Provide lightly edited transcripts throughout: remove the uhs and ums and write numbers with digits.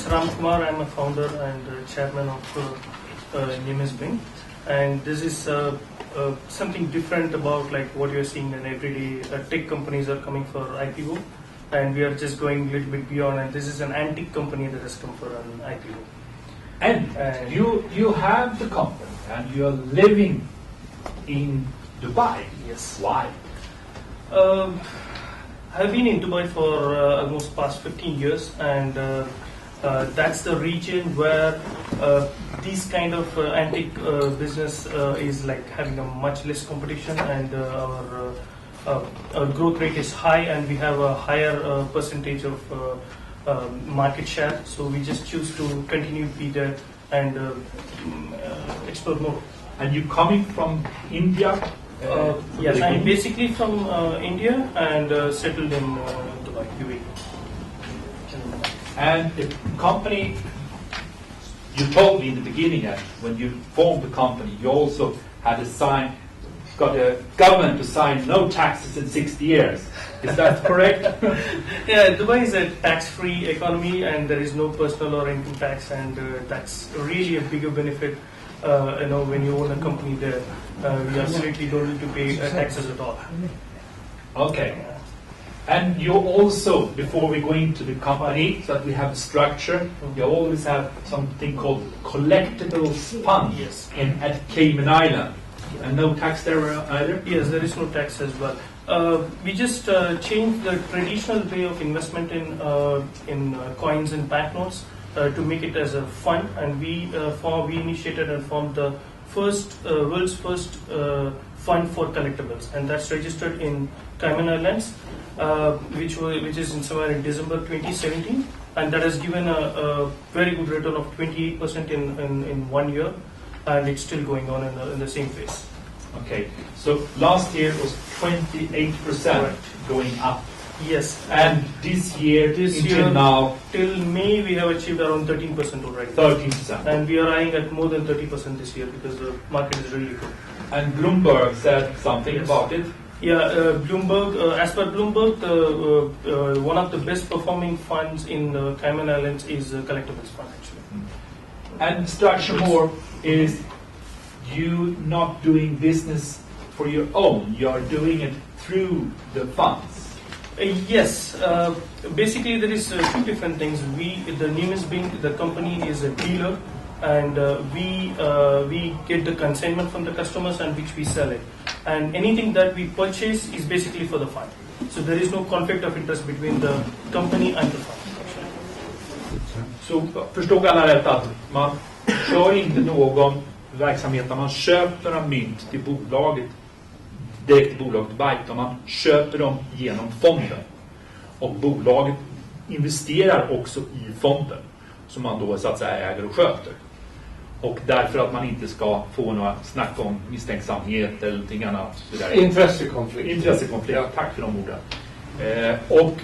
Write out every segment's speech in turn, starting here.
Ram Kumar. I'm a founder and chairman of Numisbing, and this is something different about like what you're seeing in everyday tech companies are coming for IPO, and we are just going a little bit beyond. And this is an antique company that has come for an IPO. And you have the company, and you are living in Dubai. Yes. Why? I've been in Dubai for almost past 15 years, and that's the region where these kind of antique business is like having a much less competition, and our growth rate is high, and we have a higher percentage of market share. So we just choose to continue to be there and explore more. And you coming from India? Yes, I'm basically from India and settled in Dubai, UAE. And the company, you told me in the beginning that when you formed the company, you also had got a government to sign no taxes in 60 years. Is that correct? Yeah, Dubai is a tax-free economy, and there is no personal or income tax, and that's really a bigger benefit. When you own a company there, you absolutely don't need to pay taxes at all. Okay. And you also, before we go into the company, so that we have a structure, you always have something called collectibles fund at Cayman Island. And no tax there either? Yes, there is no tax as well. We just changed the traditional way of investment in coins and banknotes to make it as a fund, and we initiated and formed the world's first fund for collectibles, and that's registered in Cayman Islands, which is in somewhere in December 2017, and that has given a very good return of 28% in 1 year, and it's still going on in the same pace. Okay, so last year was 28% going up. Yes. And this year, now, till May, we have achieved around 13% already. 13%. And we are eyeing at more than 30% this year because the market is really good. And Bloomberg said something about it. Yeah, Bloomberg. As per Bloomberg, one of the best performing funds in the Cayman Islands is a collectibles fund, actually. And structure more is you not doing business for your own. You are doing it through the funds. Yes. Basically, there is two different things. The Numisbing, the company, is a dealer, and we get the consignment from the customers and which we sell it. And anything that we purchase is basically for the fund. So there is no conflict of interest between the company and the fund. Så förstod alla rätt att man kör inte någon verksamhet där man köper några mynt till bolaget direkt till bolaget Dubai, utan man köper dem genom fonden. Och bolaget investerar också i fonden som man då så att säga äger och sköter. Och därför att man inte ska få några snack om misstänksamhet eller någonting annat. Intressekonflikt. Ja. Tack för de orden. Och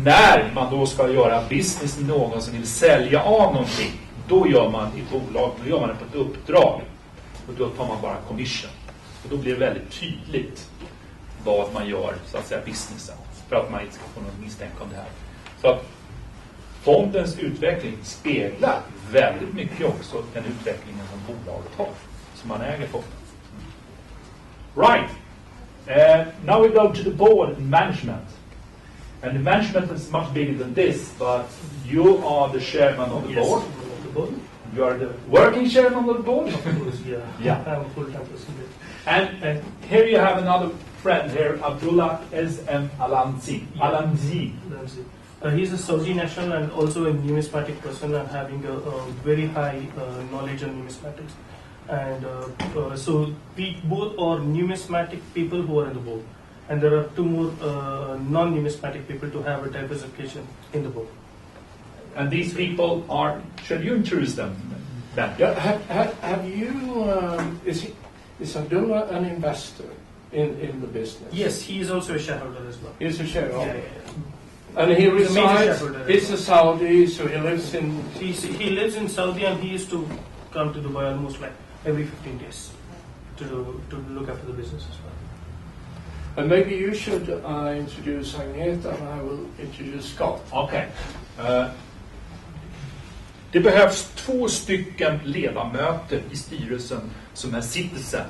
när man då ska göra business med någon som vill sälja av någonting, då gör man i bolag, då gör man det på ett uppdrag. Och då tar man bara commission. Och då blir det väldigt tydligt vad man gör, så att säga, businessen. För att man inte ska få något misstänk om det här. Så att fondens utveckling speglar väldigt mycket också den utvecklingen som bolaget har. Som man äger fonden. Right. Now we go to the board and management. And the management is much bigger than this, but you are the chairman of the board. You are the working chairman of the board? Of course, yeah. I'm a full-time president. And here you have another friend here, Abdullah S.M. Alanzi. He's a Saudi national and also a numismatic person and having a very high knowledge on numismatics. And so we both are numismatic people who are in the board. And there are two more non-numismatic people to have a diversification in the board. And these people are, should you introduce them? Yeah, have you, is Abdullah an investor in the business? Yes, he is also a shareholder as well. He's a shareholder. Yeah. And he resides, he's a Saudi, so he lives in... He lives in Saudi, and he used to come to Dubai almost like every 15 days to look after the business as well. And maybe you should introduce Agneta, and I will introduce Scott. Okay. Det behövs 2 stycken ledamöter i styrelsen som är citizen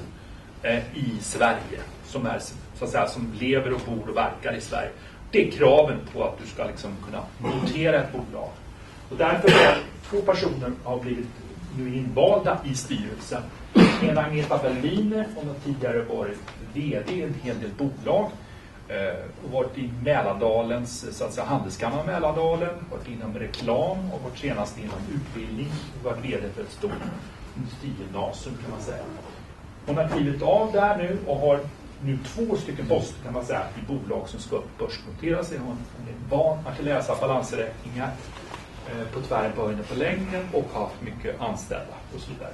i Sverige. Som är så att säga, som lever och bor och verkar i Sverige. Det är kraven på att du ska liksom kunna notera ett bolag. Och därför har 2 personer har blivit nu invalda i styrelsen. En Agneta Berliner, hon har tidigare varit vd i en hel del bolag. Och varit i Mälardalens, så att säga, handelskammaren Mälardalen, varit inom reklam och varit senast inom utbildning och varit vd för ett stort industrigymnasium kan man säga. Hon har klivit av där nu och har nu 2 stycken poster kan man säga i bolag som ska börsnotera sig. Hon är van att läsa balansräkningar på tvären, början och på längden och har haft mycket anställda och så vidare.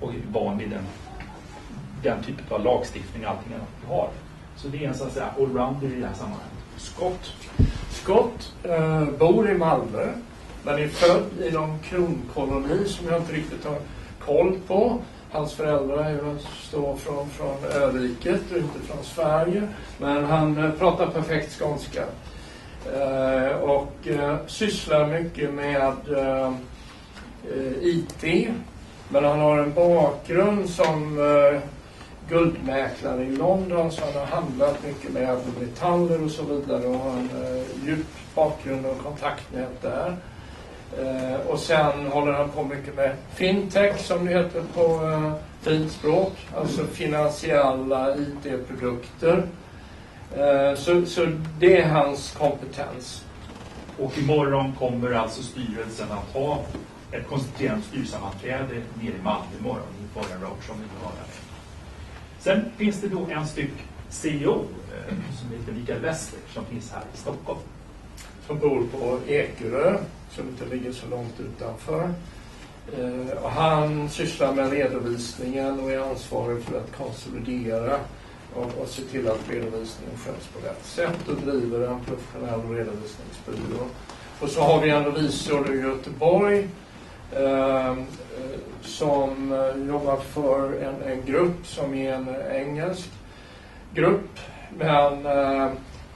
Och är van vid den typen av lagstiftning och allting annat vi har. Så det är en så att säga allrounder i det här sammanhanget. Scott bor i Malmö, men är född i någon kronkoloni som jag inte riktigt har koll på. Hans föräldrar står från öriket och inte från Sverige, men han pratar perfekt skånska. Och sysslar mycket med IT, men han har en bakgrund som guldmäklare i London, så han har handlat mycket med metaller och så vidare och har en djup bakgrund och kontaktnät där. Och sen håller han på mycket med fintech som det heter på fint språk, alltså finansiella IT-produkter. Så det är hans kompetens. Och imorgon kommer alltså styrelsen att ha ett konstituerande styrelsesammanträde nere i Malmö imorgon inför en roadshow vi har här. Sen finns det då en styck CEO som heter Mikael Wester som finns här i Stockholm. Som bor på Ekerö, som inte ligger så långt utanför. Och han sysslar med redovisningen och är ansvarig för att konsolidera och se till att redovisningen sköts på rätt sätt och driver en professionell redovisningsbyrå. Och så har vi en revisor i Göteborg som jobbar för en grupp som är en engelsk grupp, men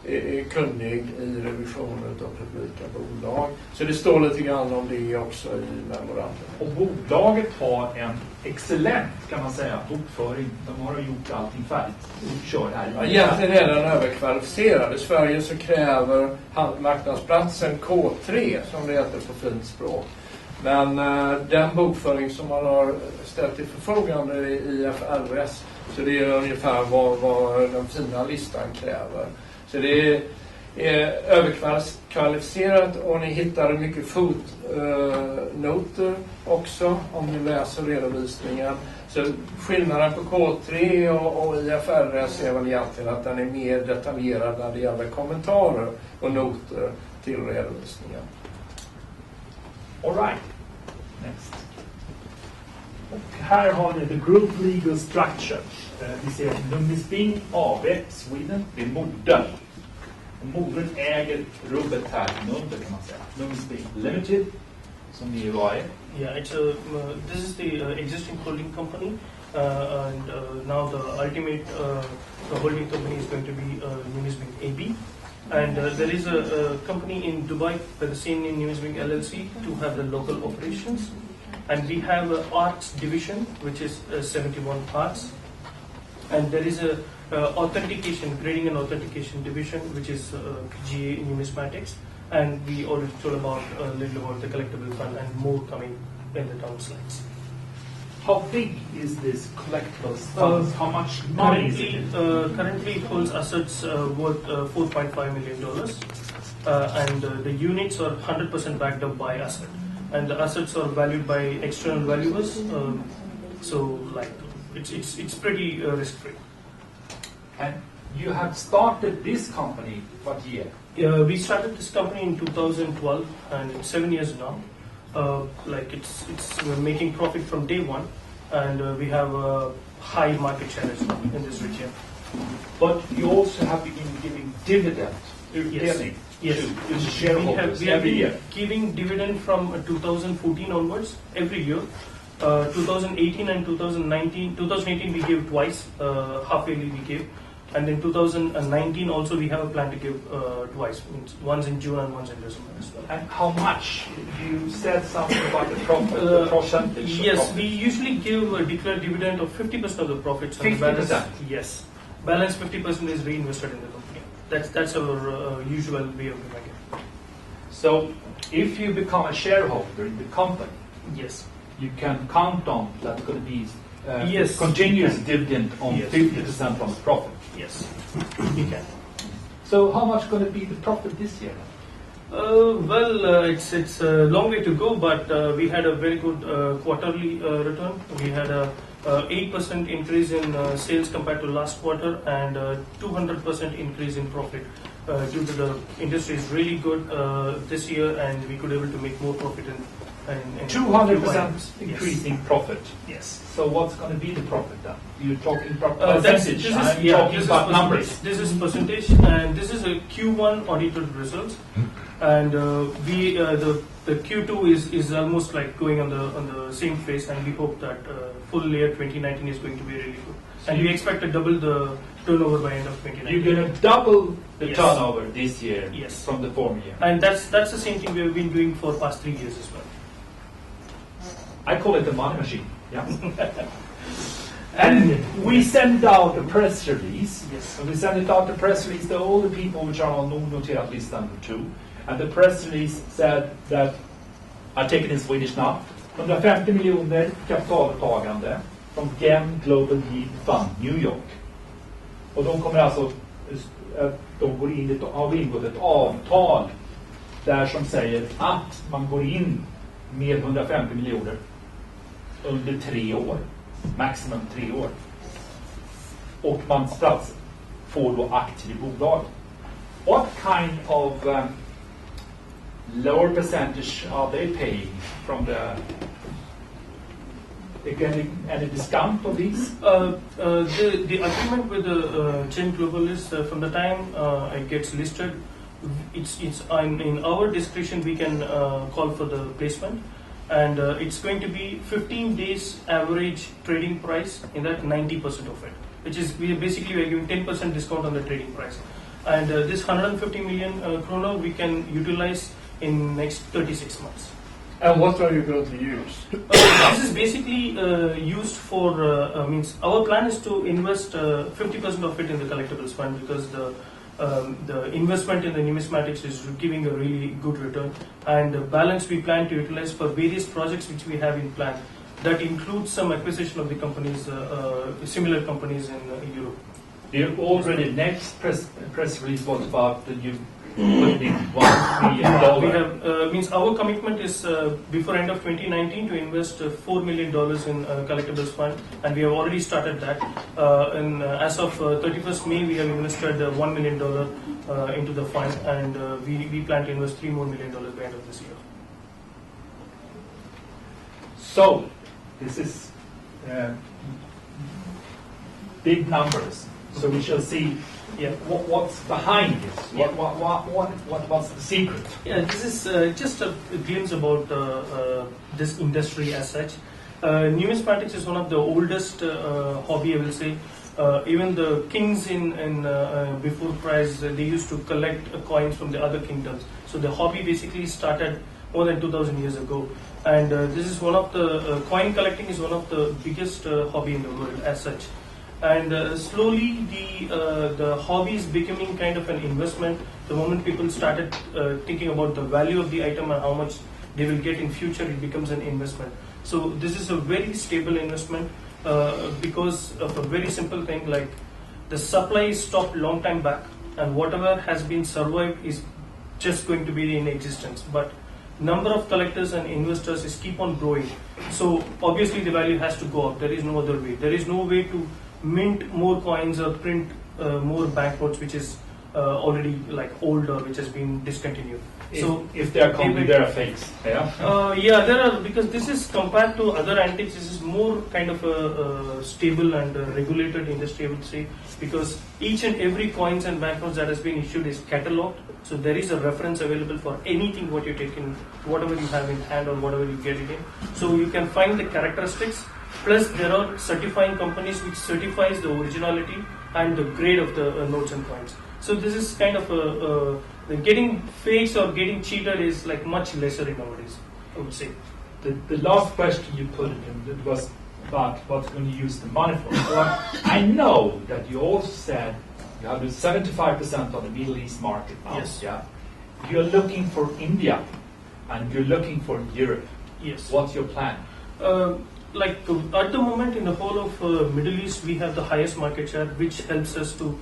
är kunnig i revisionen av publika bolag. Så det står lite grann om det också i memorandum. Och bolaget har en excellent, kan man säga, bokföring. De har gjort allting färdigt och kör här. Ja, egentligen är den överkvalificerad. I Sverige så kräver marknadsplatsen K3, som det heter på fint språk. Men den bokföring som man har ställt till förfogande i IFRS, så det är ungefär vad den fina listan kräver. Så det är överkvalificerat och ni hittar mycket fotnoter också om ni läser redovisningen. Så skillnaden på K3 och IFRS är väl egentligen att den är mer detaljerad när det gäller kommentarer och noter till redovisningen. All right. Next. Och här har ni the group legal structure. Vi ser Numisbing AB, Sweden, det är modern. Och modern äger rubbet här inunder kan man säga. Numisbing Limited, som ni var är. Yeah, this is the existing holding company, and now the ultimate holding company is going to be Numisbing AB. And there is a company in Dubai by the same name, Numisbing LLC, to have the local operations. And we have an arts division, which is 71 arts. And there is a authentication, grading and authentication division, which is GA Numismatics. And we already told about a little about the collectible fund and more coming in the down slides. How big is this collectibles fund? How much money is it? Currently it holds assets worth $4.5 million. And the units are 100% backed up by asset. And the assets are valued by external valuers. So like it's pretty risk-free. And you have started this company what year? We started this company in 2012 and it's 7 years now. We're making profit from day one, and we have a high market share as well in this region. But you also have been giving dividend. Yes. To shareholders we have every been year. giving dividend from 2014 onwards every year. 2018 and 2019. 2018 we gave twice, half yearly we gave. And in 2019 also we have a plan to give twice, once in June and once in December as well. And how much? You said something about the profit, the percentage. Yes, of we usually give a declared dividend of 50% of the profits. And 50%? the balance, yes. Balance 50% is reinvested in the company. That's our usual way of doing it. So, if you become a shareholder in the company, Yes. you can count on that's going to be Yes, continuous you can. dividend on Yes. 50% from the profit. Yes, we can. So, how much going to be the profit this year? It's a long way to go, but we had a very good quarterly return. We had a 8% increase in sales compared to last quarter and 200% increase in profit due to the industry is really good this year, and we could able to make more profit in 200% Q1. increase in profit. Yes. So, what's going to be the profit then? You're talking That's- percentage. this is- I'm yeah, talking this is about percentage. numbers. This is percentage, and this is a Q1 audited results, and the Q2 is almost like going on the same phase, and we hope that full year 2019 is going to be really good, and we expect to double the turnover by end of 2019. You're going to double the Yes. turnover this year Yes. from the former year. And that's the same thing we have been doing for past 3 years as well. I call it the money machine. Yeah. And we send out a press release. Yes. When we send it out, the press release to all the people which are on noterat list number 2. And the press release said that, I take it in Swedish now, 150 miljoner kapitaltagande från GEM Global Yield Fund, New York. Och de kommer alltså, de går in, har ingått ett avtal där som säger att man går in med 150 miljoner under 3 år, maximum 3 år. Och man får då aktier i bolaget. What kind of lower percentage are they paying from the? Any discount on these? The agreement with the chain global is from the time it gets listed, it's in our discretion we can call for the placement, and it's going to be 15 days average trading price, in that 90% of it, which is we are giving 10% discount on the trading price, and this 150 million kroner we can utilize in next 36 months. And what are you going to use? This is basically used for, means our plan is to invest 50% of it in the collectibles fund, because the investment in the numismatics is giving a really good return, and the balance we plan to utilize for various projects which we have in plan. That includes some acquisition of the companies, similar companies in Europe. You already next press release was about the new putting $1 million. We have means our commitment is before end of 2019 to invest $4 million in collectibles fund, and we have already started that. And as of 31st May, we have invested $1 million into the fund, and we plan to invest $3 more million by end of this year. So, this is big numbers. So we shall see. Yeah. What's behind this? Yeah. What's the secret? Yeah, this is just a glimpse about this industry as such. Numismatics is one of the oldest hobby, I will say. Even the kings in before Christ, they used to collect coins from the other kingdoms. So the hobby basically started more than 2,000 years ago. And this is one of the coin collecting is one of the biggest hobby in the world as such. And slowly the hobby is becoming kind of an investment. The moment people started thinking about the value of the item and how much they will get in future, it becomes an investment. So this is a very stable investment because of a very simple thing, like the supply is stopped long time back, and whatever has been survived is just going to be in existence. But number of collectors and investors is keep on growing. So obviously the value has to go up. There is no other way. There is no way to mint more coins or print more banknotes which is already like old or which has been discontinued. So if they are complete, they are fakes. Yeah. Yeah, there are, because this is compared to other antiques, this is more kind of a stable and regulated industry, I would say, because each and every coins and banknotes that has been issued is catalogued. So there is a reference available for anything what you take in, whatever you have in hand or whatever you get it in. So you can find the characteristics Plus, there are certifying companies which certifies the originality and the grade of the notes and coins. So this is kind of the getting fakes or getting cheated is like much lesser in nowadays, I would say. The last question you put in was about what's going to use the money for. So I know that you also said you have 75% of the Middle East market now. Yes. Yeah. You're looking for India and you're looking for Europe. Yes. What's your plan? At the moment in the whole of Middle East, we have the highest market share, which helps us to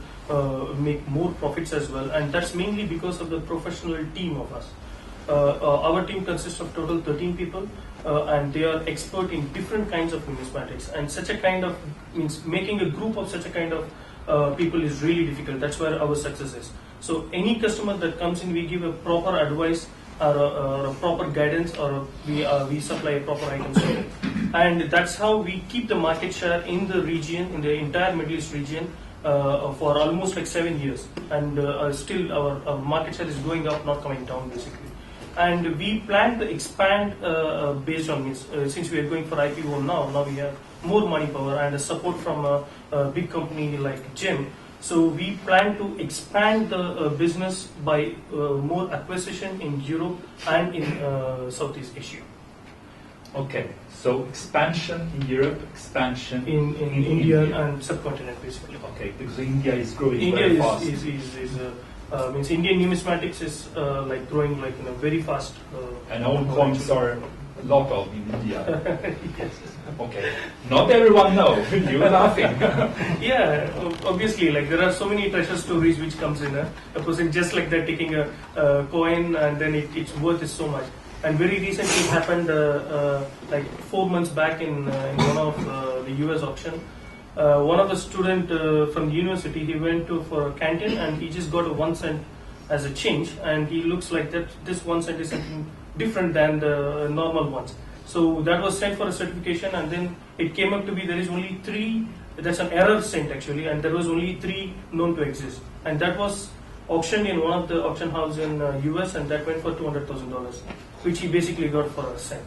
make more profits as well, and that's mainly because of the professional team of us. Our team consists of total 13 people, and they are expert in different kinds of numismatics, and such a kind of means making a group of such a kind of people is really difficult. That's where our success is. So any customer that comes in, we give a proper advice or a proper guidance, or we supply a proper items to them. And that's how we keep the market share in the region, in the entire Middle East region, for almost like 7 years. And still our market share is going up, not coming down basically. And we plan to expand based on this. Since we are going for IPO now we have more money power and support from a big company like GEM. So we plan to expand the business by more acquisition in Europe and in Southeast Asia. Okay, so expansion in Europe, expansion in India and subcontinent basically. Okay, because India is growing India very fast. Means Indian numismatics is like growing like in a very fast. And old coins are a lot of in India. Yes. Okay, not everyone know. You're laughing. Yeah, obviously, like there are so many treasure stories which comes in. A person just like that taking a coin and then its worth is so much. And very recently it happened like 4 months back in one of the US auction. One of the student from the university, he went for a canteen and he just got a 1 cent as a change, and he looks like that this 1 cent is something different than the normal ones. So that was sent for a certification, and then it came up to be there is only 3. That's an error sent actually, and there was only 3 known to exist, and that was auctioned in one of the auction house in US, and that went for $200,000, which he basically got for a cent.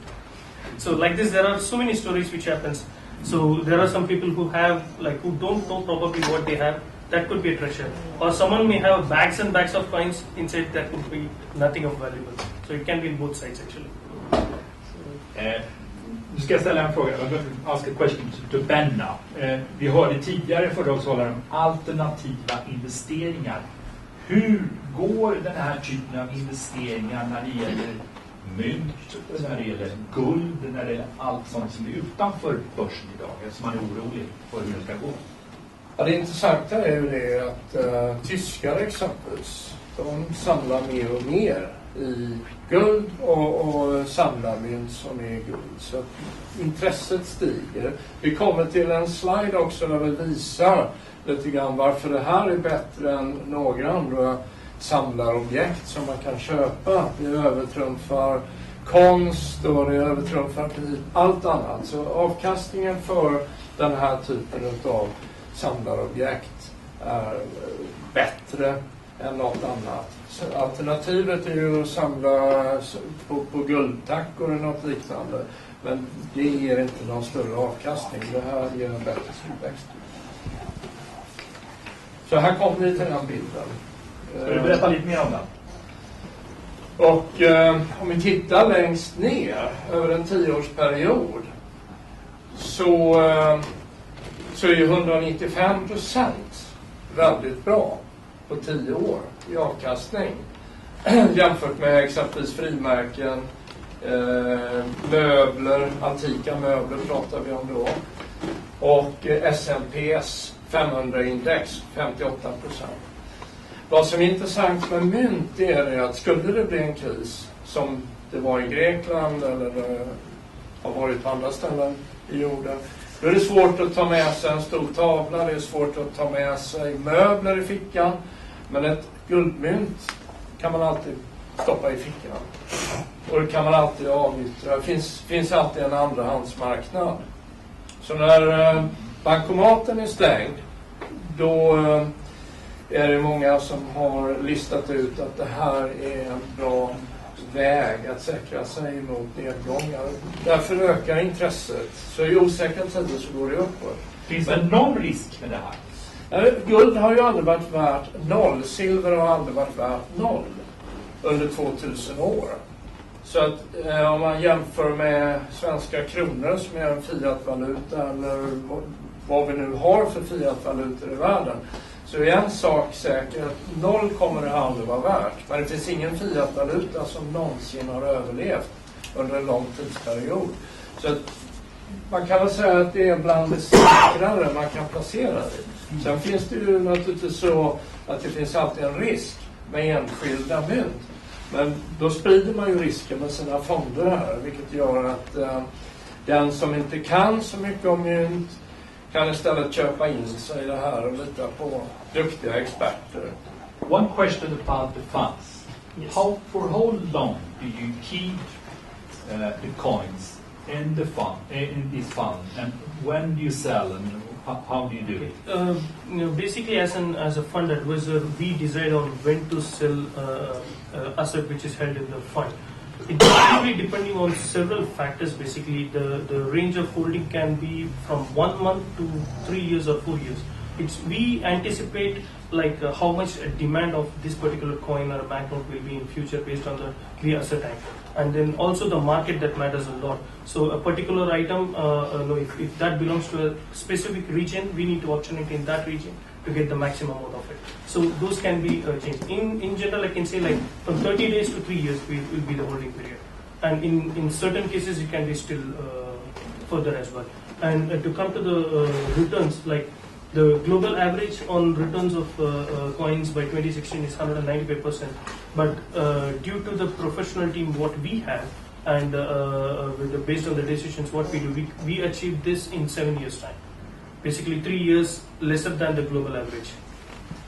So like this, there are so many stories which happens. So there are some people who have who don't know probably what they have. That could be a treasure, or someone may have bags and bags of coins inside that could be nothing of valuable. So it can be in both sides actually. Nu ska jag ställa en fråga. I'm going to ask a question to Ben now. Vi hörde tidigare föredragshållare om alternativa investeringar. Hur går den här typen av investeringar när det gäller mynt, när det gäller guld, när det gäller allt sånt som är utanför börsen idag? Eftersom man är orolig för hur det ska gå. Ja, det intressanta är ju det att tyskar exempelvis, de samlar mer och mer i guld och samlar mynt som är guld. Så intresset stiger. Vi kommer till en slide också där vi visar lite grann varför det här är bättre än några andra samlarobjekt som man kan köpa. Det övertrumfar konst och det övertrumfar allt annat. Så avkastningen för den här typen av samlarobjekt är bättre än något annat. Så alternativet är ju att samla på guldtackor eller något liknande. Men det ger inte någon större avkastning. Det här ger en bättre tillväxt. Så här kommer vi till den bilden. Ska du berätta lite mer om den? Och om vi tittar längst ner över en 10-årsperiod så är ju 195% väldigt bra på 10 år i avkastning. Jämfört med exempelvis frimärken, möbler, antika möbler pratar vi om då. Och S&P:s 500-index 58%. Vad som är intressant med mynt är att skulle det bli en kris som det var i Grekland eller har varit på andra ställen i jorden, då är det svårt att ta med sig en stor tavla, det är svårt att ta med sig möbler i fickan, men ett guldmynt kan man alltid stoppa i fickan. Och det kan man alltid avyttra. Det finns alltid en andrahandsmarknad. Så när bankomaten är stängd, då är det många som har listat ut att det här är en bra väg att säkra sig mot nedgångar. Därför ökar intresset. Så i osäkra tider så går det uppåt. Finns det någon risk med det här? Guld har ju aldrig varit värt noll. Silver har aldrig varit värt noll under 2000 år. Så att om man jämför med svenska kronor som är en fiatvaluta eller vad vi nu har för fiatvalutor i världen, så är en sak säker, att noll kommer det aldrig vara värt. Men det finns ingen fiatvaluta som någonsin har överlevt under en lång tidsperiod. Så att man kan väl säga att det är bland det säkrare man kan placera det. Sen finns det ju naturligtvis så att det finns alltid en risk med enskilda mynt. Men då sprider man ju risken med sina fonder här, vilket gör att den som inte kan så mycket om mynt kan istället köpa in sig i det här och lita på duktiga experter. One question about the funds. Yes. For how long do you keep the coins in the fund, in this fund, and when do you sell, and how do you do it? Basically, as a fund advisor, we decide on when to sell asset which is held in the fund. It's really depending on several factors. Basically, the range of holding can be from 1 month to 3 years or 4 years. We anticipate like how much demand of this particular coin or banknote will be in future based on the clear asset type, and then also the market that matters a lot. So a particular item, if that belongs to a specific region, we need to auction it in that region to get the maximum out of it. So those can be changed. In general, I can say like from 30 days to 3 years will be the holding period, and in certain cases it can be still further as well. And to come to the returns, like the global average on returns of coins by 2016 is 195%. But due to the professional team what we have, and based on the decisions what we do, we achieved this in 7 years' time. Basically 3 years lesser than the global average.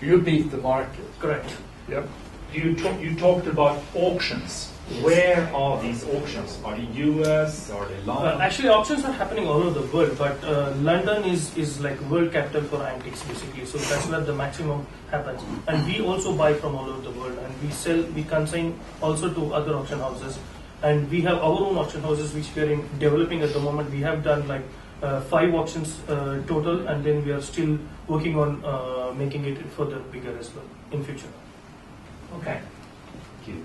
You beat the market. Correct. Yep. You talked about auctions. Where are these auctions? Are they US? Are they London? Actually, auctions are happening all over the world, but London is like world capital for antiques, basically. So that's where the maximum happens. And we also buy from all over the world, and we consign also to other auction houses. And we have our own auction houses which we are developing at the moment. We have done like 5 auctions total, and then we are still working on making it further bigger as well in future. Okay. Thank you.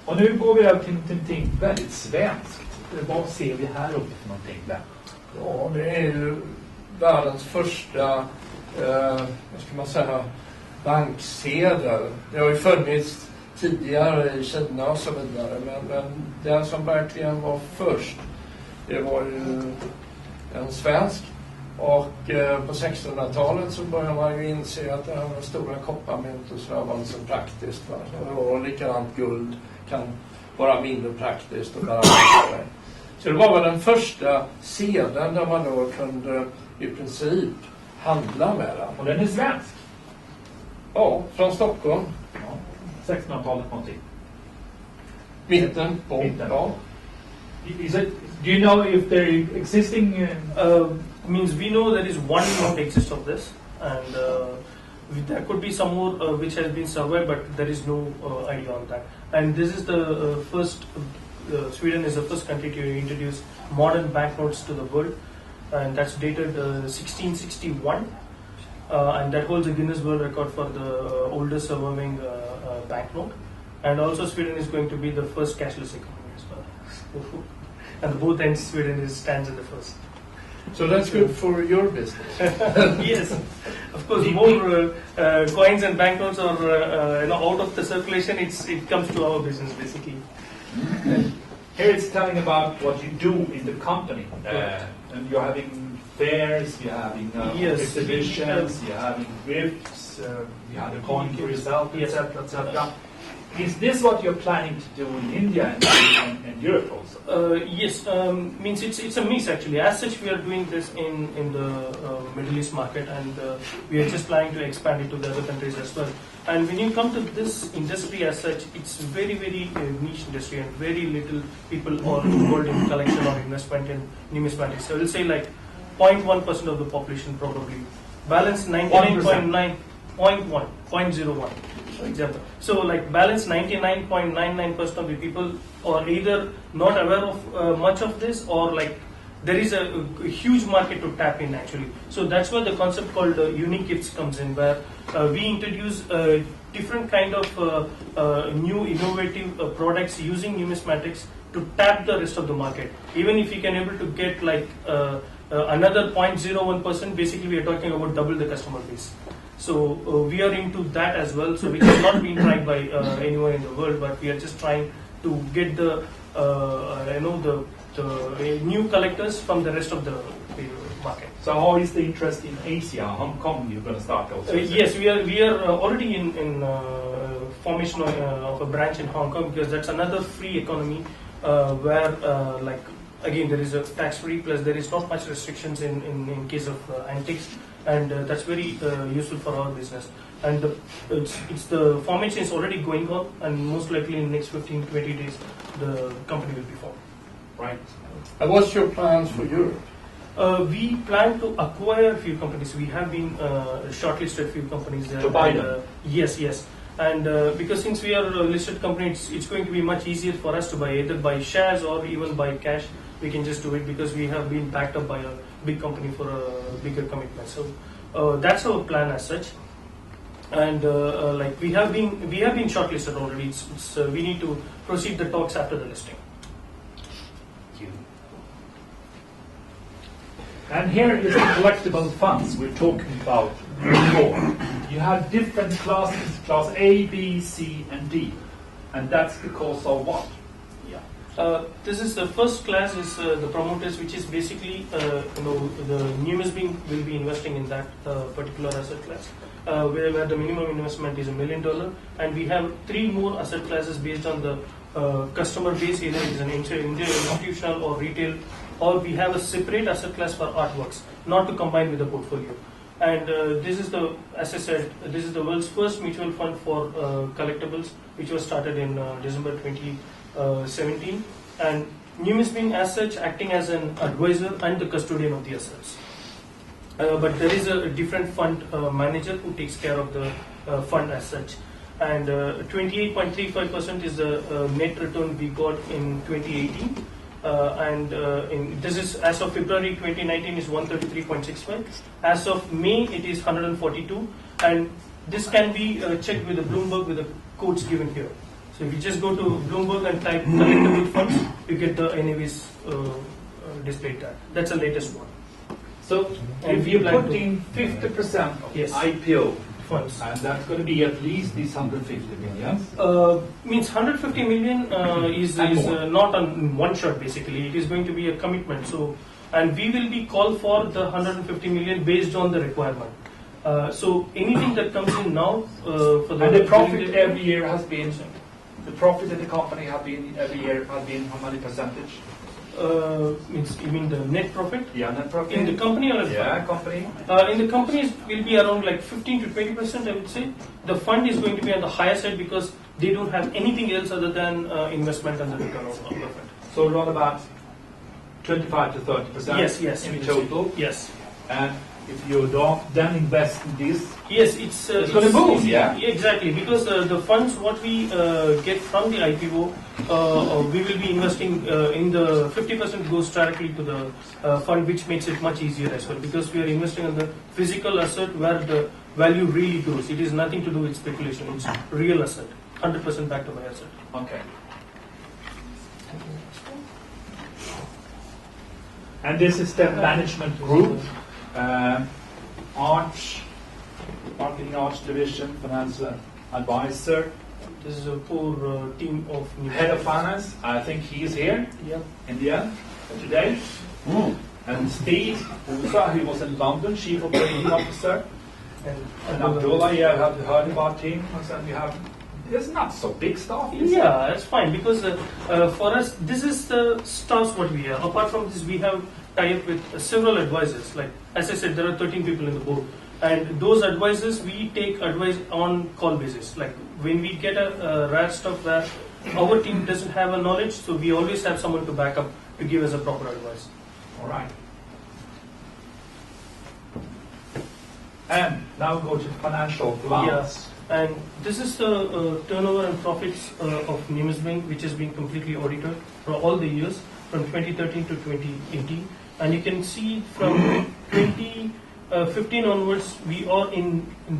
Och nu går vi över till någonting väldigt svenskt. Vad ser vi här uppe för någonting där? Ja, det är ju världens första, vad ska man säga, banksedel. Det har ju funnits tidigare i Kina och så vidare, men den som verkligen var först, det var ju en svensk. Och på 1600-talet så började man ju inse att det här med stora kopparmynt och så var inte så praktiskt. Och likadant guld kan vara mindre praktiskt och bära med sig. Så det var väl den första sedeln där man då kunde i princip handla med den. Och den är svensk? Ja, från Stockholm. Ja, 1600-talet någonting. Mitten på. Ja. Do you know if they're existing? Means we know there is one note exists of this, and there could be some more which has been surveyed, but there is no idea on that. And this is the first. Sweden is the first country to introduce modern banknotes to the world, and that's dated 1661, and that holds a Guinness World Record for the oldest surviving banknote. And also, Sweden is going to be the first cashless economy as well. And both ends, Sweden stands in the first. So that's good for your business. Yes, of course. More coins and banknotes are out of the circulation. It comes to our business basically. Here it's telling about what you do in the company, and you're having fairs, you're having Yes. exhibitions, you're having gifts, you have a coin for yourself, Yes. etc., etc. Is this what you're planning to do in India and Europe also? Yes, means it's a mix actually. As such, we are doing this in the Middle East market, and we are just planning to expand it to the other countries as well. And when you come to this industry as such, it's very niche industry, and very little people are involved in collection or investment in numismatics. So I will say like 0.1% of the population probably. Balance 99.9, 0.1, 0.01. For example, so like balance 99.99% of the people are either not aware of much of this, or like there is a huge market to tap in actually. So that's where the concept called unique gifts comes in, where we introduce different kind of new innovative products using numismatics to tap the rest of the market. Even if you can able to get like another 0.01%, basically we are talking about double the customer base. So we are into that as well. So which has not been tried by anyone in the world, but we are just trying to get the the new collectors from the rest of the market. So how is the interest in Asia? Hong Kong you're going to start also? Yes, we are already in formation of a branch in Hong Kong, because that's another free economy where like again there is a tax free, plus there is not much restrictions in case of antiques, and that's very useful for our business. And it's the formation is already going on, and most likely in the next 15-20 days the company will be formed. Right. And what's your plans for Europe? We plan to acquire a few companies. We have been shortlisted a few companies there. To buy them? Yes. And because since we are a listed company, it's going to be much easier for us to buy, either by shares or even by cash. We can just do it because we have been backed up by a big company for a bigger commitment. So that's our plan as such. And like we have been shortlisted already. We need to proceed the talks after the listing. And here is the collectible funds we're talking about before. You have different classes, class A, B, C, and D. And that's because of what? Yeah. This is the first class is the promoters, which is basically the Numisbing will be investing in that particular asset class, where the minimum investment is $1 million, and we have 3 more asset classes based on the customer base, either it is an institutional or retail, or we have a separate asset class for artworks, not to combine with the portfolio. And this is the, as I said, this is the world's first mutual fund for collectibles, which was started in December 2017. And Numisbing as such acting as an advisor and the custodian of the assets. But there is a different fund manager who takes care of the fund as such. And 28.35% is the net return we got in 2018. This is as of February 2019 is 133.65. As of May it is 142, and this can be checked with the Bloomberg with the codes given here. So if you just go to Bloomberg and type collectible funds, you get the NAVs displayed there. That's the latest one. So if you put in 50% of Yes. IPO Funds. and that's going to be at least these 150 million. Means 150 million is not on one shot basically. It is going to be a commitment. So, and we will be called for the 150 million based on the requirement. So anything that comes in now for the And the profit every year has been, the profit in the company have been every year has been how many percentage? Means you mean the net profit? Yeah, net profit. In the company or company. in the companies will be around like 15 to 20%, I would say. The fund is going to be on the higher side because they don't have anything else other than investment and the return of profit. So around about 25 to 30%. Yes, in total. Yes. And if you don't then invest in this, Yes, it's going to boom, yeah? Exactly, because the funds what we get from the IPO, we will be investing in the 50% goes directly to the fund, which makes it much easier as well, because we are investing on the physical asset where the value really goes. It is nothing to do with speculation. It's real asset, 100% back to my asset. okay. And this is the management group, marketing arts division, financial advisor, This is a poor team of head of finance. I think he is here Yeah. in the end today. And Steve Usa, he was in London, chief operating officer. And Abdullah, you have heard about him. And we have, it's not so big stuff. is it? Yeah, that's fine because for us, this is the staffs what we have. Apart from this, we have tie-up with several advisors. Like as I said, there are 13 people in the board, and those advisors we take advice on call basis. Like when we get a rare stuff where our team doesn't have a knowledge, so we always have someone to back up to give us a proper advice. All right. And now go to financial plans. And this is the turnover and profits of Numisbing, which has been completely audited for all the years from 2013 to 2018. And you can see from 2015 onwards, we are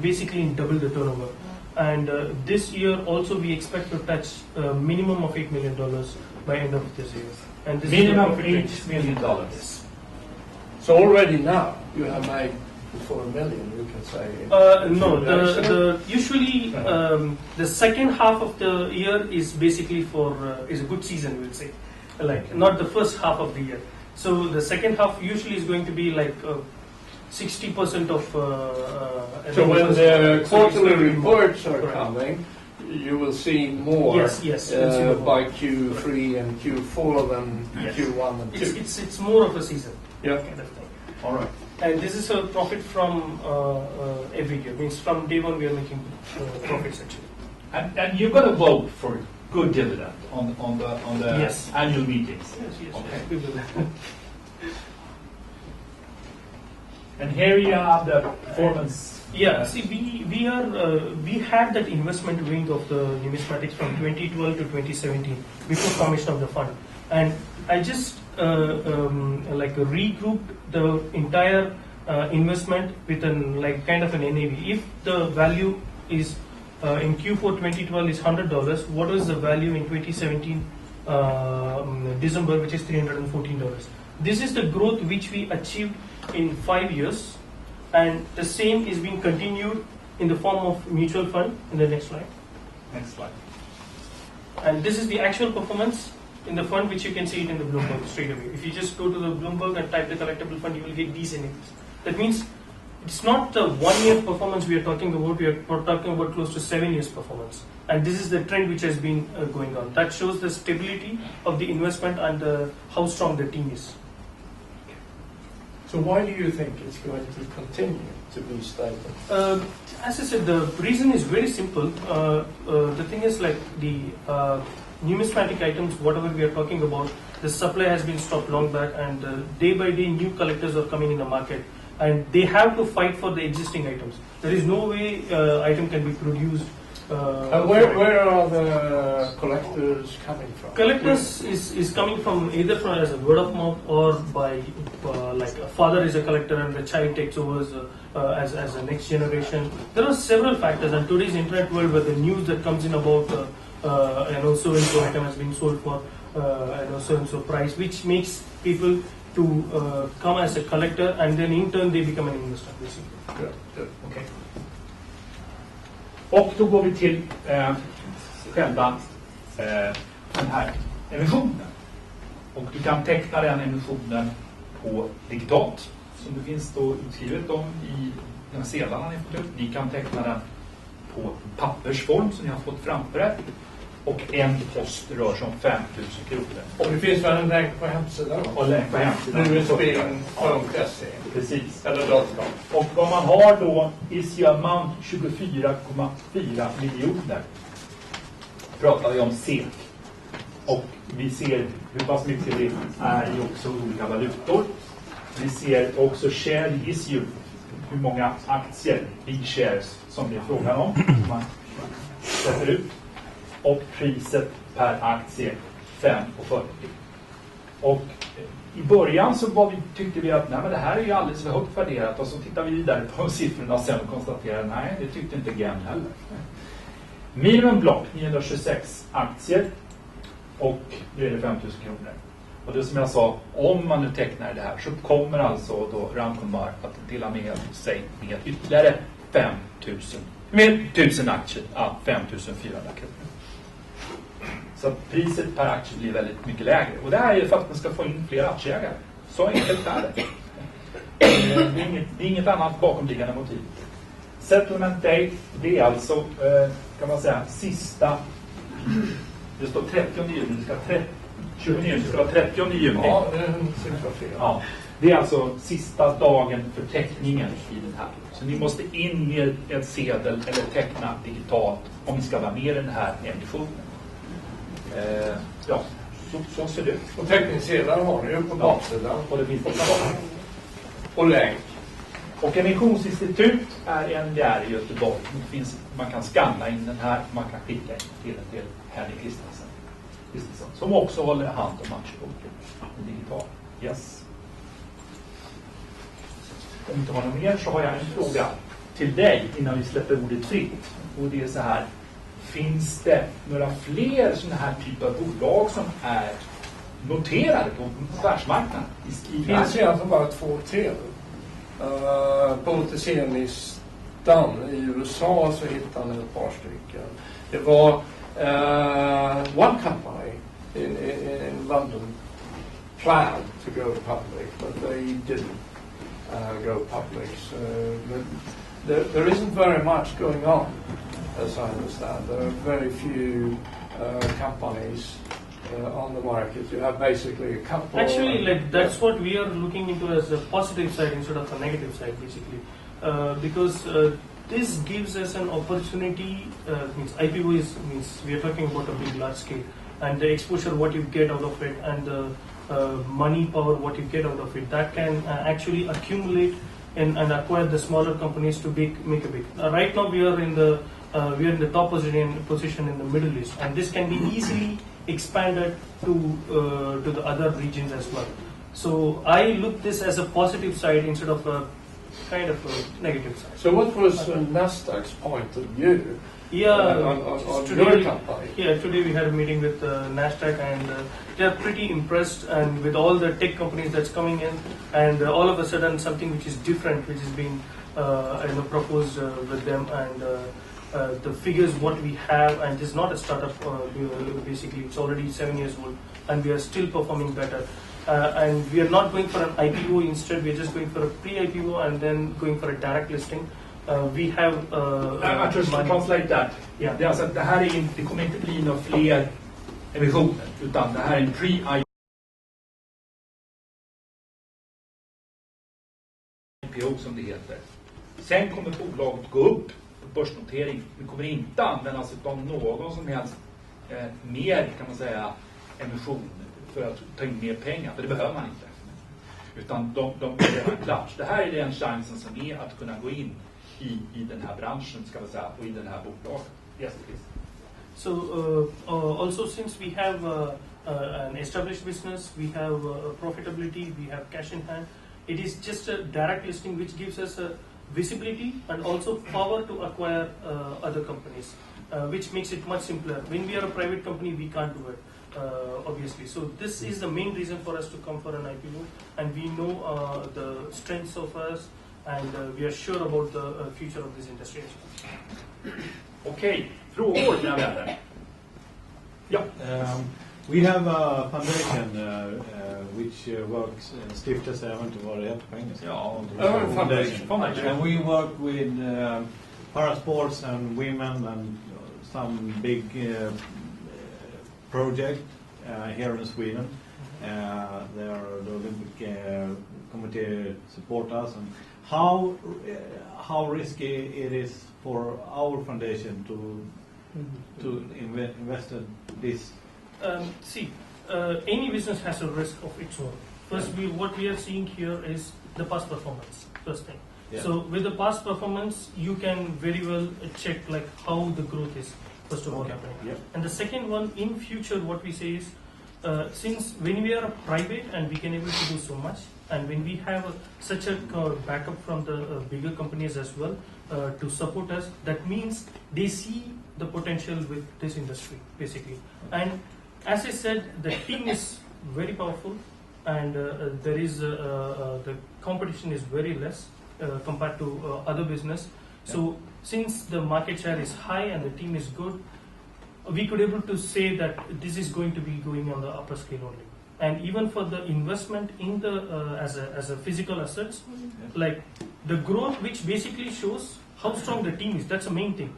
basically in double the turnover. And this year also we expect to touch a minimum of $8 million by end of this year. And this Minimum is $8 million. Yes. So already now you have made before $1 million, you can say. No, usually the second half of the year is basically is a good season, we'll say, like not the first half of the year. So the second half usually is going to be like 60% of. So when the quarterly reports are Correct. coming, you will see more. Yes, we'll see more. By Q3 and Q4 than Yes. Q1 and 2. It's more of a season. Yeah. Kind of thing. All right. And this is a profit from every year. Means from day one we are making profits actually. And you're going to vote for good dividend on the Yes. annual meetings. Yes, Okay. we will. And here you have the performance. Yeah, see, we had that investment wing of the Numismatics from 2012 to 2017 before formation of the fund, and I just regrouped the entire investment with like kind of an NAV. If the value is in Q4 2012 is $100, what is the value in 2017 December, which is $314? This is the growth which we achieved in 5 years, and the same is being continued in the form of mutual fund in the next slide. Next slide. And this is the actual performance in the fund, which you can see it in the Bloomberg straight away. If you just go to the Bloomberg and type the collectible fund, you will get these NAVs. That means it's not the 1 year performance we are talking about, we're talking about close to 7 years performance. And this is the trend which has been going on. That shows the stability of the investment and how strong the team is. So why do you think it's going to continue to be stable? As I said, the reason is very simple. The thing is like the numismatic items, whatever we are talking about, the supply has been stopped long back, and day by day new collectors are coming in the market, and they have to fight for the existing items. There is no way item can be produced. And where are the collectors coming from? Collectors is coming from either from as a word of mouth or by like a father is a collector and the child takes over as a next generation. There are several factors, and today's internet world where the news that comes in about so and so item has been sold for so and so price, which makes people to come as a collector, and then in turn they become an investor basically. Good. Okay. Och då går vi till själva den här emissionen. Och du kan teckna den emissionen på digitalt, som det finns då utskrivet om i den sedlarna ni fått upp. Ni kan teckna den på pappersform som ni har fått framför er. Och en post rör sig om 5 000 kronor. Och det finns väl en länk på hemsidan? Och länk på hemsidan. Numisbing.se. Precis. Eller .com. Och vad man har då is amount 24,4 miljoner. Pratar vi om SEK. Och vi ser hur pass mycket det är i också olika valutor. Vi ser också share issue, hur många aktier, B-shares, som det är frågan om. Man sätter ut. Och priset per aktie 5,40. Och i början så tyckte vi att nej, men det här är ju alldeles för högt värderat, och så tittar vi vidare på siffrorna sen och konstaterar nej, det tyckte inte Gen heller. Minimum block 926 aktier, och nu är det 5 000 kronor. Och det som jag sa, om man nu tecknar det här så kommer alltså då Rankomar att dela med sig med ytterligare 5 000 med 1000 aktier, 5 400 kronor. Så att priset per aktie blir väldigt mycket lägre. Och det här är för att man ska få in fler aktieägare. Så enkelt är det. Det är inget annat bakomliggande motiv. Settlement date, det är alltså, kan man säga, sista. Det står 30 juni, det ska vara 30 juni. Ja, det är en siffra fel. Ja, det är alltså sista dagen för teckningen i den här. Så ni måste in med ett sedel eller teckna digitalt om ni ska vara med i den här emissionen. Ja, så ser det ut. Och teckningssedlar har ni ju på baksidan. Och det finns också. Och länk. Och emissionsinstitut är en där i Göteborg. Det finns, man kan skanna in den här, man kan skicka in till Henrik Kristensson som också håller hand om matchboken digitalt. Yes. Om du inte har något mer så har jag en fråga till dig innan vi släpper ordet fritt. Och det är så här, finns det några fler sådana här typer av bolag som är noterade på världsmarknaden? Det finns egentligen bara 2-3. På OTC-listan i USA så hittade han ett par stycken. Det var one company in London planned to go public, but they didn't go public. So there isn't very much going on, as I understand. There are very few companies on the market. You have basically a couple. Actually, like that's what we are looking into as a positive side instead of a negative side, basically, because this gives us an opportunity. Means IPO means we are talking about a big, large scale, and the exposure, what you get out of it, and the money power, what you get out of it, that can actually accumulate and acquire the smaller companies to make a big. Right now, we are in the top position in the Middle East, and this can be easily expanded to the other regions as well. So I look this as a positive side instead of a kind of a negative side. So what was Nasdaq's point of view? Yeah, on today, your company? Yeah, today we had a meeting with Nasdaq, and they are pretty impressed, and with all the tech companies that's coming in, and all of a sudden something which is different, which is being proposed with them, and the figures what we have, and this is not a startup. Basically, it's already 7 years old, and we are still performing better. And we are not going for an IPO. Instead, we are just going for a pre-IPO and then going for a direct listing. We have. Jag tror att translate that. Yeah. Det är alltså att det här är inte, det kommer inte bli några fler emissioner, utan det här är en pre-IPO som det heter. Sen kommer bolaget gå upp på börsnotering. Det kommer inte användas av någon som helst mer, kan man säga, emission för att ta in mer pengar, för det behöver man inte. Utan de är redan klart. Det här är den chansen som är att kunna gå in i den här branschen, ska man säga, och i den här bolaget. Yes, please. So also, since we have an established business, we have profitability, we have cash in hand, it is just a direct listing which gives us a visibility and also power to acquire other companies, which makes it much simpler. When we are a private company, we can't do it, obviously. So this is the main reason for us to come for an IPO, and we know the strengths of us, and we are sure about the future of this industry as well. Okej, frågor mina vänner? Ja. We have a foundation which works, stiftelse, jag vet inte vad det heter på engelska. Ja, foundation. And we work with parasports and women and some big project here in Sweden. The Olympic Committee support us. And how risky it is for our foundation to invest in this? Any business has a risk of its own. First, what we are seeing here is the past performance, first thing. Yeah. So with the past performance, you can very well check like how the growth is, first of all, happening. Yeah. And the second one, in future, what we say is, since when we are a private and we can able to do so much, and when we have such a backup from the bigger companies as well to support us, that means they see the potential with this industry, basically. And as I said, the team is very powerful, and there is the competition is very less compared to other business. Yeah. So since the market share is high and the team is good, we could able to say that this is going to be going on the upper scale only. And even for the investment in the as a physical assets, like the growth, which basically shows how strong the team is. That's the main thing.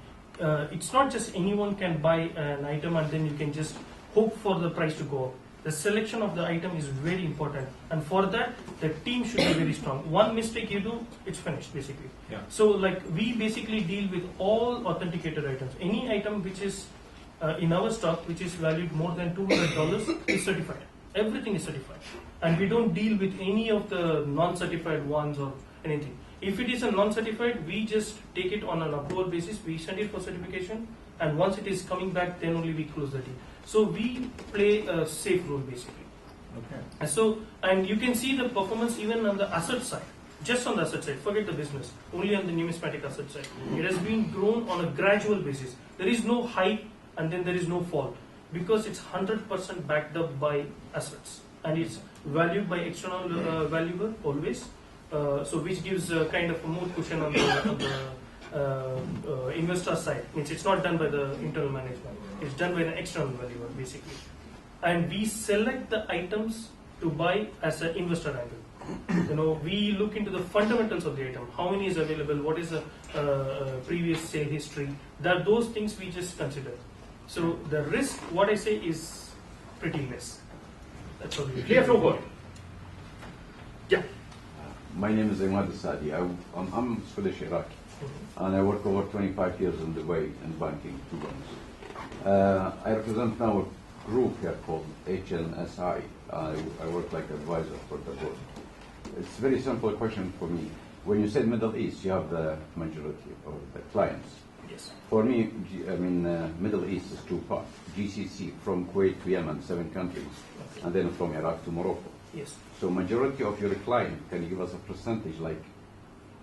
It's not just anyone can buy an item and then you can just hope for the price to go up. The selection of the item is very important, and for that the team should be very strong. One mistake you do, it's finished basically. Yeah. So like we basically deal with all authenticated items. Any item which is in our stock which is valued more than $200 is certified. Everything is certified. And we don't deal with any of the non-certified ones or anything. If it is a non-certified, we just take it on an approval basis, we send it for certification, and once it is coming back, then only we close the deal. So we play a safe role basically. Okay. And you can see the performance even on the asset side. Just on the asset side, forget the business, only on the numismatic asset side. It has been grown on a gradual basis. There is no hike and then there is no fall because it's 100% backed up by assets and it's valued by external valuer always. So which gives kind of a more cushion on the investor side. Means it's not done by the internal management. It's done by an external valuer basically. And we select the items to buy as an investor angle. We look into the fundamentals of the item. How many is available? What is the previous sale history? Those things we just consider. So the risk, what I say, is pretty less. That's all. Fler frågor? Ja. My name is Imad Sadi. I'm Swedish Iraq, and I work over 25 years in Dubai in banking, 2 banks. I represent now a group here called HNSI. I work like advisor for the board. It's a very simple question for me. When you said Middle East, you have the majority of the clients. Yes. For me, Middle East is 2 parts. GCC from Kuwait to Yemen, 7 countries, and then from Iraq to Morocco. Yes. So majority of your client, can you give us a percentage like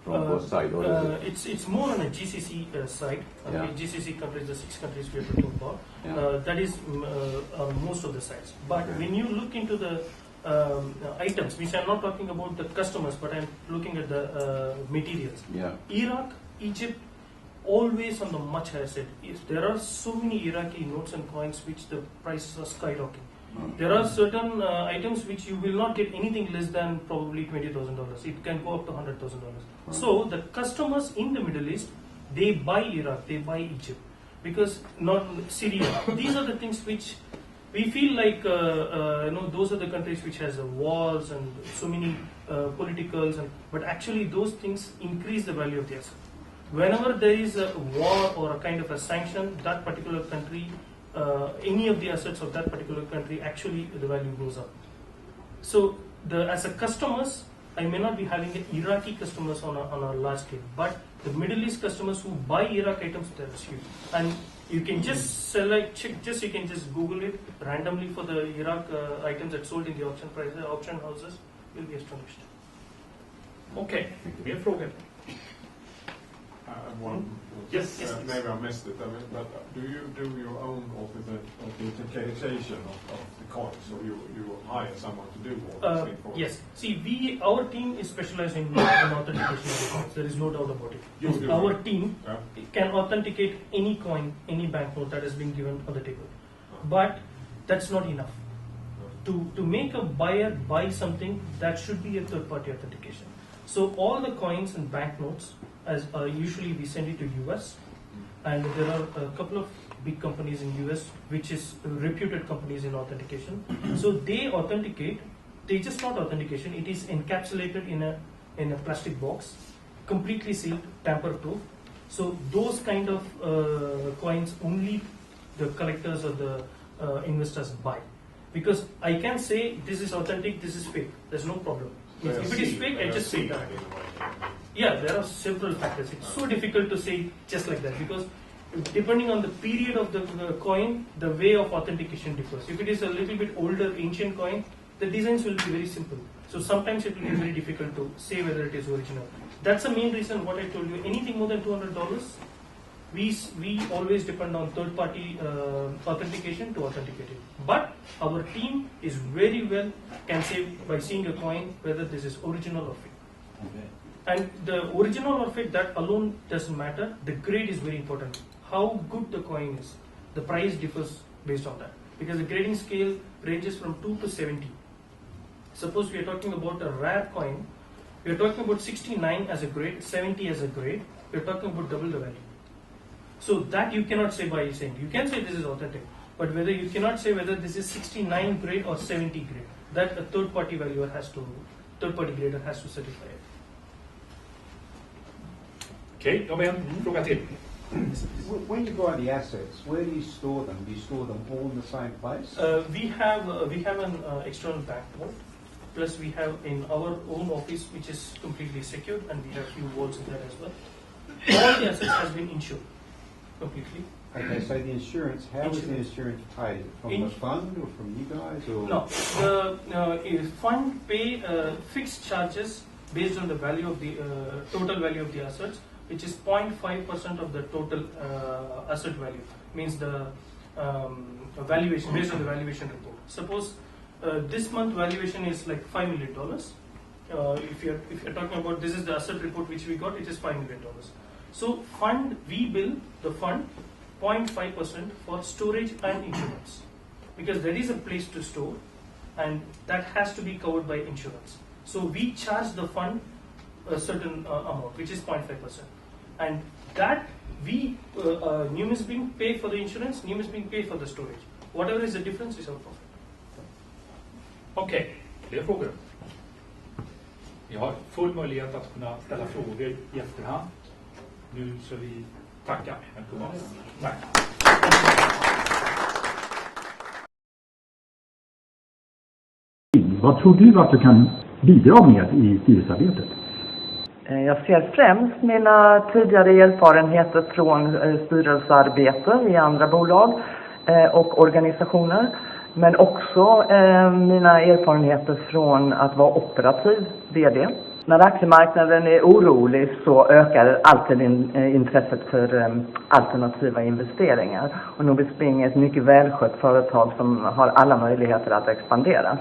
from both sides? Or is it's more on a GCC side. Yeah. GCC countries, the 6 countries we are talking about. Yeah. That is most of the sides. But Okay. when you look into the items, which I'm not talking about the customers, but I'm looking at the materials. Yeah. Iraq, Egypt, always on the much higher side. There are so many Iraqi notes and coins which the prices are skyrocketing. There are certain items which you will not get anything less than probably $20,000. It can go up to $100,000. So the customers in the Middle East, they buy Iraq, they buy Egypt, because not Syria. These are the things which we feel like those are the countries which has wars and so many politicals, but actually those things increase the value of the asset. Whenever there is a war or a kind of a sanction, that particular country, any of the assets of that particular country, actually the value goes up. So as a customers, I may not be having the Iraqi customers on a large scale, but the Middle East customers who buy Iraq items, that's huge. And you can just you can just Google it randomly for the Iraq items that sold in the auction price, auction houses, you'll be astonished. Okej, mer frågor? One. Yes. Maybe I missed it, but do you do your own authentication of the coins, or you hire someone to do all this thing for you? Yes. See, our team is specialized in authentication of the coins. There is no doubt about it. Our team can authenticate any coin, any banknote that has been given on the table. But that's not enough. To make a buyer buy something, that should be a third-party authentication. So all the coins and banknotes, as usually we send it to US, and there are a couple of big companies in US which is reputed companies in authentication. So they authenticate. They just not authentication. It is encapsulated in a plastic box, completely sealed, tamper-proof. So those kind of coins only the collectors or the investors buy, because I can say this is authentic, this is fake. There's no problem. If it is fake, I just say that. Yeah, there are several factors. It's so difficult to say just like that, because depending on the period of the coin, the way of authentication differs. If it is a little bit older, ancient coin, the designs will be very simple. So sometimes it will be very difficult to say whether it is original. That's the main reason what I told you. Anything more than $200, we always depend on third-party authentication to authenticate it. But our team is very well can say by seeing a coin whether this is original or fake. Okay. And the original or fake, that alone doesn't matter. The grade is very important. How good the coin is. The price differs based on that, because the grading scale ranges from 2 to 70. Suppose we are talking about a rare coin, we are talking about 69 as a grade, 70 as a grade. We are talking about double the value. So that you cannot say by saying. You can say this is authentic, but whether you cannot say whether this is 69 grade or 70 grade. That a third-party grader has to certify it. Okej, då har vi en fråga till. When you buy the assets, where do you store them? Do you store them all in the same place? We have an external bank vault. Plus, we have in our own office, which is completely secured, and we have few vaults in there as well. All the assets has been insured completely. Okay, so the insurance, how is the insurance paid? From the fund or from you guys? Or? No, the fund pay fixed charges based on the value of the total value of the assets, which is 0.5% of the total asset value. Means the valuation based on the valuation report. Suppose this month valuation is like $5 million. If you're talking about this is the asset report which we got, it is $5 million. So we bill the fund 0.5% for storage and insurance, because there is a place to store, and that has to be covered by insurance. So we charge the fund a certain amount, which is 0.5%, and that we Numisbing pay for the insurance, Numisbing pay for the storage. Whatever is the difference is our profit. Okej, fler frågor? Ni har full möjlighet att kunna ställa frågor i efterhand. Nu så vi tackar. Tack. Vad tror du att du kan bidra med i styrelsearbetet? Jag ser främst mina tidigare erfarenheter från styrelsearbete i andra bolag och organisationer. Men också mina erfarenheter från att vara operativ VD. När aktiemarknaden är orolig så ökar alltid intresset för alternativa investeringar. Och Numisbing är ett mycket välskött företag som har alla möjligheter att expandera.